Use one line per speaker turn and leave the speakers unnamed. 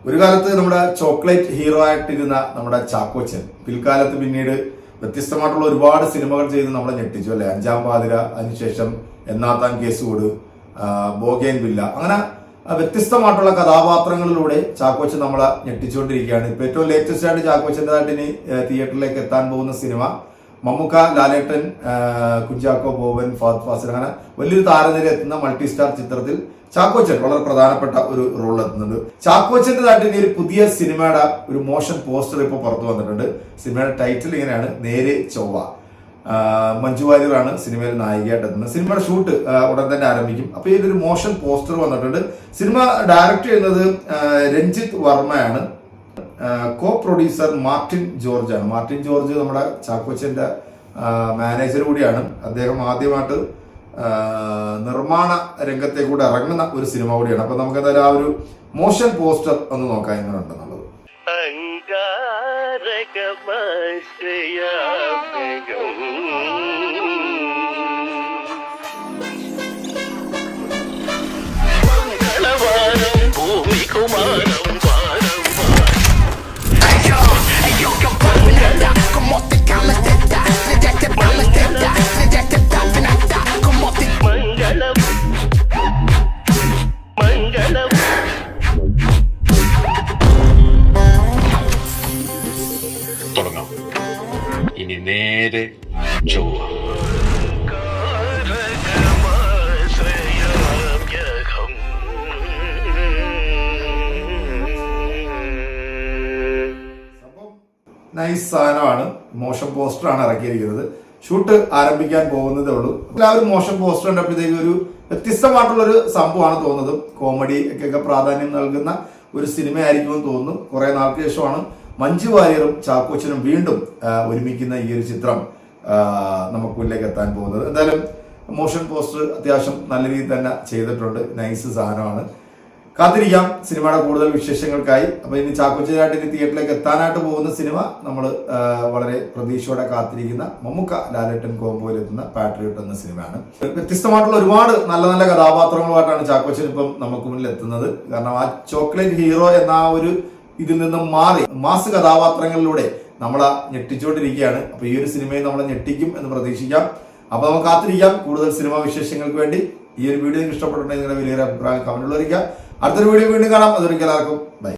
ഒരു കാലത്ത് നമ്മുടെ ചോക്ലേറ്റ് ഹീറോ ആയിട്ടിരുന്ന നമ്മുടെ ചാക്കോച്ചൻ പിൽക്കാലത്ത് പിന്നീട് വ്യത്യസ്തമായിട്ടുള്ള ഒരുപാട് സിനിമകൾ ചെയ്ത് നമ്മളെ ഞെട്ടിച്ചു അല്ലെ. അഞ്ചാം പാതിര, അതിനുശേഷം എന്നാത്താൻ കേസുകൂട്, ബോഗേൻ വില്ല, അങ്ങനെ വ്യത്യസ്തമായിട്ടുള്ള കഥാപാത്രങ്ങളിലൂടെ ചാക്കോച്ചൻ നമ്മളെ ഞെട്ടിച്ചുകൊണ്ടിരിക്കുകയാണ്. ഇപ്പൊ ഏറ്റവും ലേറ്റസ്റ്റ് ആയിട്ട് ചാക്കോച്ചൻ്റെതായിട്ട് ഇനി തിയേറ്ററിലേക്ക് എത്താൻ പോകുന്ന സിനിമ മമ്മൂക്ക, ലാലേട്ടൻ, കുഞ്ചാക്കോ ബോബൻ, ഫഹദ് ഫാസിൽ, അങ്ങനെ വലിയൊരു താരനിര എത്തുന്ന മൾട്ടി സ്റ്റാർ ചിത്രത്തിൽ ചാക്കോച്ചൻ വളരെ പ്രധാനപ്പെട്ട ഒരു റോൾ എത്തുന്നുണ്ട്. ചാക്കോച്ചൻ്റെതായിട്ട് ഇനി ഒരു പുതിയ സിനിമയുടെ ഒരു മോഷൻ പോസ്റ്റർ ഇപ്പോൾ പുറത്തു വന്നിട്ടുണ്ട്. സിനിമയുടെ ടൈറ്റിൽ ഇങ്ങനെയാണ്, നേരെ ചൊവ്വ. മഞ്ജു വാര്യറാണ് സിനിമയിൽ നായികയായിട്ട് എത്തുന്നത്. സിനിമയുടെ ഷൂട്ട് ഉടൻ തന്നെ ആരംഭിക്കും. അപ്പൊ ഇതിലൊരു മോഷൻ പോസ്റ്റർ വന്നിട്ടുണ്ട്. സിനിമ ഡയറക്ട് ചെയ്യുന്നത് രഞ്ജിത്ത് വർമ്മയാണ്. കോ പ്രൊഡ്യൂസർ മാർട്ടിൻ ജോർജ് ആണ്. മാർട്ടിൻ ജോർജ് നമ്മുടെ ചാക്കോച്ചന്റെ മാനേജർ കൂടിയാണ്. അദ്ദേഹം ആദ്യമായിട്ട് നിർമ്മാണ രംഗത്തേക്കൂടെ ഇറങ്ങുന്ന ഒരു സിനിമ കൂടിയാണ്. അപ്പൊ നമുക്ക് എന്തായാലും ആ ഒരു മോഷൻ പോസ്റ്റർ ഒന്ന് നോക്കാം എങ്ങനെ ഉണ്ടെന്നുള്ളത്.
തുടങ്ങാം. ഇനി നേരെ ചൊവ്വ.
നൈസ് സാധനമാണ്. മോഷൻ പോസ്റ്ററാണ് ഇറക്കിയിരിക്കുന്നത്. ഷൂട്ട് ആരംഭിക്കാൻ പോകുന്നതേ ഉള്ളൂ. എല്ലാവരും മോഷൻ പോസ്റ്റർ കണ്ടപ്പോഴത്തേക്ക് ഒരു വ്യത്യസ്തമായിട്ടുള്ള ഒരു സംഭവമാണ് തോന്നുന്നത്. കോമഡി ഒക്കെ പ്രാധാന്യം നൽകുന്ന ഒരു സിനിമയായിരിക്കുമെന്ന് തോന്നുന്നു. കുറെ നാൾക്ക് ശേഷമാണ് മഞ്ജു വാര്യറും ചാക്കോച്ചനും വീണ്ടും ഒരുമിക്കുന്ന ഈ ഒരു ചിത്രം നമുക്ക് മുന്നിലേക്ക് എത്താൻ പോകുന്നത്. എന്തായാലും മോഷൻ പോസ്റ്റർ അത്യാവശ്യം നല്ല രീതിയിൽ തന്നെ ചെയ്തിട്ടുണ്ട്. നൈസ് സാധനമാണ്. കാത്തിരിക്കാം സിനിമയുടെ കൂടുതൽ വിശേഷങ്ങൾക്കായി. അപ്പൊ ഇനി ചാക്കോച്ചനായിട്ട് ഇനി തിയേറ്ററിലേക്ക് എത്താനായിട്ട് പോകുന്ന സിനിമ നമ്മൾ വളരെ പ്രതീക്ഷയോടെ കാത്തിരിക്കുന്ന മമ്മൂക്ക ലാലേട്ടൻ കോംബോയിൽ എത്തുന്ന പാട്രിയോട്ട് എന്ന സിനിമയാണ്. വ്യത്യസ്തമായിട്ടുള്ള ഒരുപാട് നല്ല നല്ല കഥാപാത്രങ്ങളുമായിട്ടാണ് ചാക്കോച്ചൻ ഇപ്പം നമുക്ക് മുന്നിൽ എത്തുന്നത്. കാരണം ആ ചോക്ലേറ്റ് ഹീറോ എന്ന ആ ഒരു ഇതിൽ നിന്നും മാറി മാസ് കഥാപാത്രങ്ങളിലൂടെ നമ്മളെ ഞെട്ടിച്ചുകൊണ്ടിരിക്കുകയാണ്. അപ്പൊ ഈ ഒരു സിനിമയെ നമ്മളെ ഞെട്ടിക്കും എന്ന് പ്രതീക്ഷിക്കാം. അപ്പൊ നമുക്ക് കാത്തിരിക്കാം കൂടുതൽ സിനിമാ വിശേഷങ്ങൾക്ക് വേണ്ടി. ഈ ഒരു വീഡിയോ നിങ്ങൾക്ക് ഇഷ്ടപ്പെട്ടിട്ടുണ്ടെങ്കിൽ നിങ്ങളുടെ വലിയൊരു അഭിപ്രായം കമന്റിൽ അറിയിക്കുക. അടുത്തൊരു വീഡിയോ വീണ്ടും കാണാം. അതൊരിക്കൽ എല്ലാവർക്കും ബൈ.